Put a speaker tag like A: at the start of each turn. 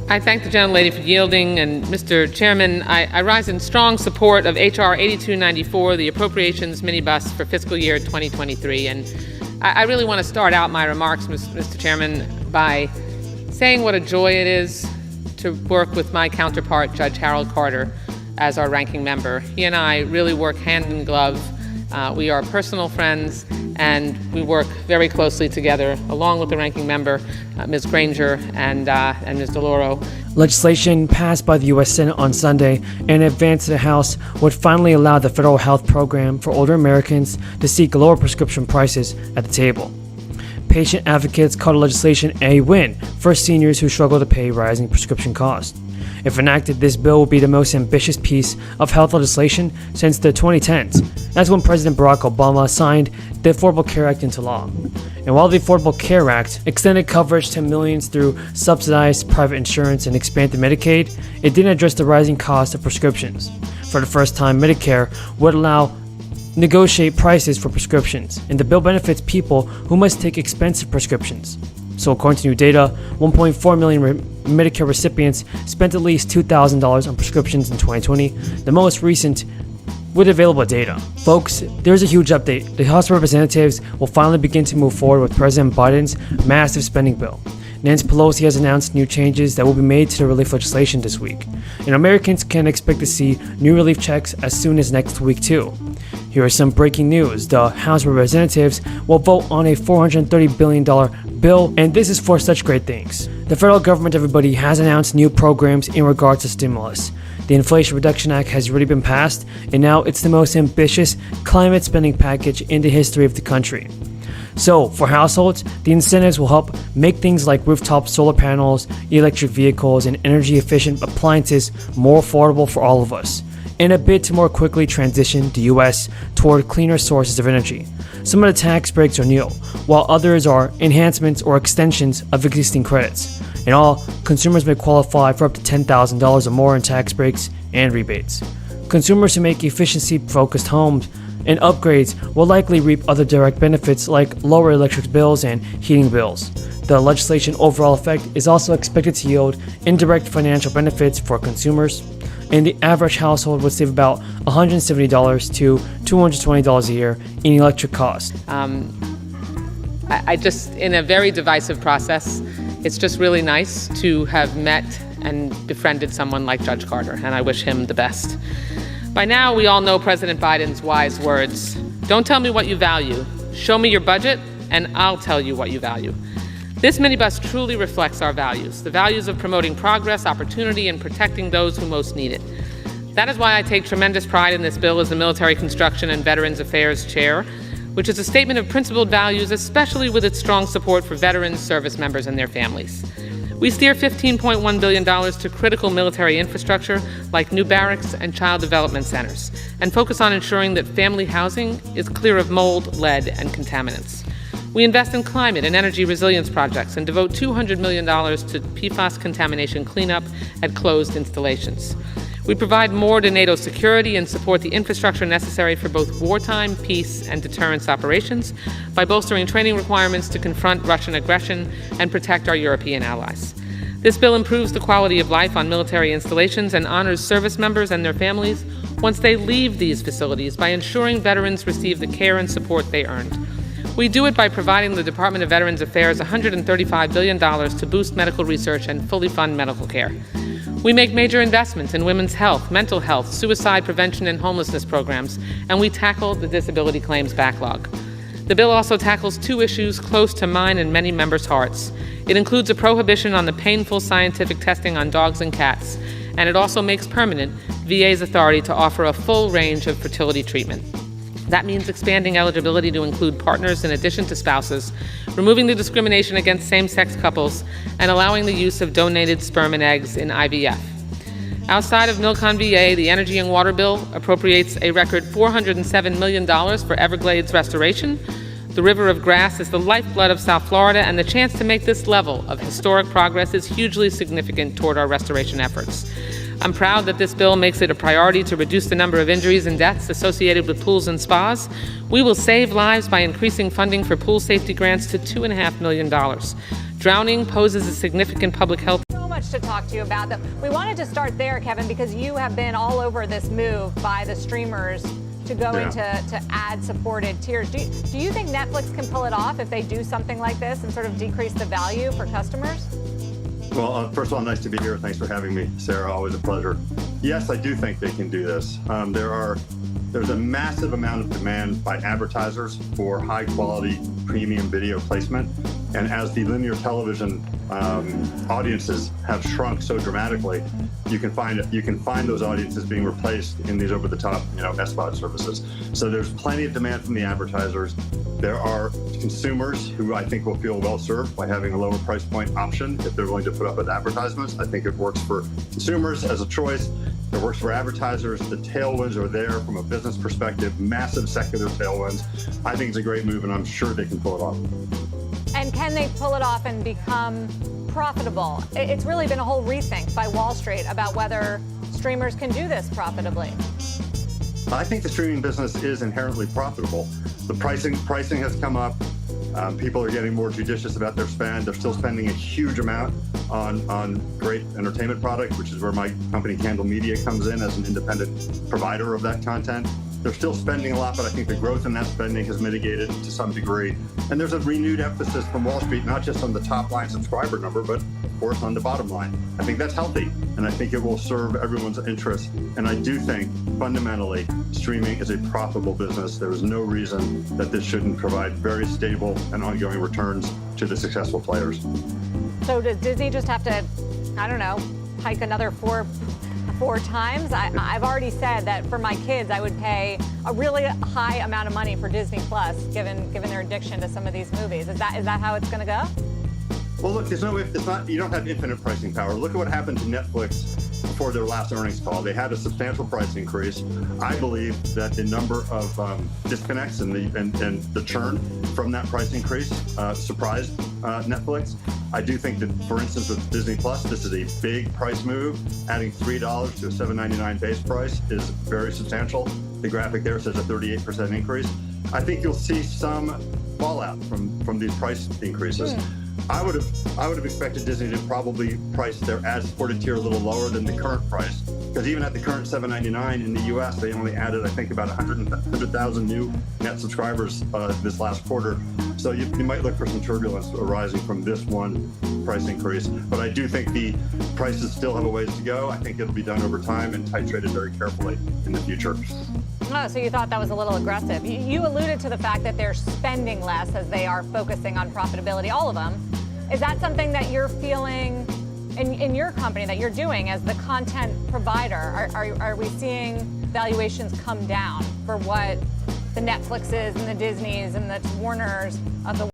A: I thank the gentlelady for yielding, and Mr. Chairman, I rise in strong support of H.R. 8294, the appropriations minibus for fiscal year 2023. And I really want to start out my remarks, Mr. Chairman, by saying what a joy it is to work with my counterpart, Judge Harold Carter, as our ranking member. He and I really work hand in glove. We are personal friends, and we work very closely together, along with the ranking member, Ms. Granger and Ms. DeLauro.
B: Legislation passed by the U.S. Senate on Sunday and advanced to the House would finally allow the federal health program for older Americans to seek lower prescription prices at the table. Patient advocates call the legislation a win for seniors who struggle to pay rising prescription costs. If enacted, this bill will be the most ambitious piece of health legislation since the 2010s. That's when President Barack Obama signed the Affordable Care Act into law. And while the Affordable Care Act extended coverage to millions through subsidized private insurance and expanded Medicaid, it didn't address the rising cost of prescriptions. For the first time, Medicare would allow negotiate prices for prescriptions, and the bill benefits people who must take expensive prescriptions. So according to new data, 1.4 million Medicare recipients spent at least $2,000 on prescriptions in 2020, the most recent with available data. Folks, there's a huge update. The House of Representatives will finally begin to move forward with President Biden's massive spending bill. Nancy Pelosi has announced new changes that will be made to the relief legislation this week, and Americans can expect to see new relief checks as soon as next week too. Here is some breaking news. The House of Representatives will vote on a $430 billion bill, and this is for such great things. The federal government, everybody, has announced new programs in regards to stimulus. The Inflation Reduction Act has already been passed, and now it's the most ambitious climate spending package in the history of the country. So, for households, the incentives will help make things like rooftop solar panels, electric vehicles, and energy-efficient appliances more affordable for all of us, in a bid to more quickly transition the U.S. toward cleaner sources of energy. Some of the tax breaks are new, while others are enhancements or extensions of existing credits. In all, consumers may qualify for up to $10,000 or more in tax breaks and rebates. Consumers who make efficiency-focused homes and upgrades will likely reap other direct benefits like lower electric bills and heating bills. The legislation overall effect is also expected to yield indirect financial benefits for consumers, and the average household would save about $170 to $220 a year in electric costs.
A: I just, in a very divisive process, it's just really nice to have met and befriended someone like Judge Carter, and I wish him the best. By now, we all know President Biden's wise words. Don't tell me what you value. Show me your budget, and I'll tell you what you value. This minibus truly reflects our values, the values of promoting progress, opportunity, and protecting those who most need it. That is why I take tremendous pride in this bill as the Military Construction and Veterans Affairs Chair, which is a statement of principled values, especially with its strong support for veterans, service members, and their families. We steer $15.1 billion to critical military infrastructure like new barracks and child development centers, and focus on ensuring that family housing is clear of mold, lead, and contaminants. We invest in climate and energy resilience projects and devote $200 million to PFAS contamination cleanup at closed installations. We provide more to NATO security and support the infrastructure necessary for both wartime, peace, and deterrence operations by bolstering training requirements to confront Russian aggression and protect our European allies. This bill improves the quality of life on military installations and honors service members and their families once they leave these facilities by ensuring veterans receive the care and support they earned. We do it by providing the Department of Veterans Affairs $135 billion to boost medical research and fully fund medical care. We make major investments in women's health, mental health, suicide prevention, and homelessness programs, and we tackle the disability claims backlog. The bill also tackles two issues close to mine and many members' hearts. It includes a prohibition on the painful scientific testing on dogs and cats, and it also makes permanent VA's authority to offer a full range of fertility treatment. That means expanding eligibility to include partners in addition to spouses, removing the discrimination against same-sex couples, and allowing the use of donated sperm and eggs in IVF. Outside of Milcon VA, the Energy and Water Bill appropriates a record $407 million for Everglades restoration. The River of Grass is the lifeblood of South Florida, and the chance to make this level of historic progress is hugely significant toward our restoration efforts. I'm proud that this bill makes it a priority to reduce the number of injuries and deaths associated with pools and spas. We will save lives by increasing funding for pool safety grants to $2.5 million. Drowning poses a significant public health.
C: So much much to talk to you about. We wanted to start there, Kevin, because you have been all over this move by the streamers to go into ad-supported tiers. Do you think Netflix can pull it off if they do something like this and sort of decrease the value for customers?
D: Well, first of all, nice to be here. Thanks for having me, Sarah. Always a pleasure. Yes, I do think they can do this. There's a massive amount of demand by advertisers for high-quality premium video placement. And as the linear television audiences have shrunk so dramatically, you can find those audiences being replaced in these over-the-top, SVOD services. So there's plenty of demand from the advertisers. There are consumers who I think will feel well served by having a lower price point option if they're willing to put up with advertisements. I think it works for consumers as a choice. It works for advertisers. The tailwinds are there from a business perspective, massive secular tailwinds. I think it's a great move, and I'm sure they can pull it off.
C: And can they pull it off and become profitable? It's really been a whole rethink by Wall Street about whether streamers can do this profitably.
D: I think the streaming business is inherently profitable. The pricing has come up. People are getting more judicious about their spend. They're still spending a huge amount on great entertainment product, which is where my company Candle Media comes in as an independent provider of that content. They're still spending a lot, but I think the growth in that spending has mitigated to some degree. And there's a renewed emphasis from Wall Street, not just on the top line subscriber number, but of course on the bottom line. I think that's healthy, and I think it will serve everyone's interest. And I do think fundamentally streaming is a profitable business. There is no reason that this shouldn't provide very stable and ongoing returns to the successful players.
C: So does Disney just have to, I don't know, hike another four times? I've already said that for my kids, I would pay a really high amount of money for Disney Plus, given their addiction to some of these movies. Is that how it's going to go?
D: Well, look, you don't have infinite pricing power. Look at what happened to Netflix before their last earnings call. They had a substantial price increase. I believe that the number of disconnects and the churn from that price increase surprised Netflix. I do think that, for instance, with Disney Plus, this is a big price move. Adding $3 to a $7.99 base price is very substantial. The graphic there says a 38% increase. I think you'll see some fallout from these price increases. I would have expected Disney to probably price their ad-supported tier a little lower than the current price, because even at the current $7.99 in the U.S., they only added, I think, about 100,000 new net subscribers this last quarter. So you might look for some turbulence arising from this one price increase. But I do think the prices still have a ways to go. I think it'll be done over time and titrated very carefully in the future.
C: Oh, so you thought that was a little aggressive. You alluded to the fact that they're spending less as they are focusing on profitability, all of them. Is that something that you're feeling in your company that you're doing as the content provider? Are we seeing valuations come down for what the Netflixes and the Disneys and the Warners of the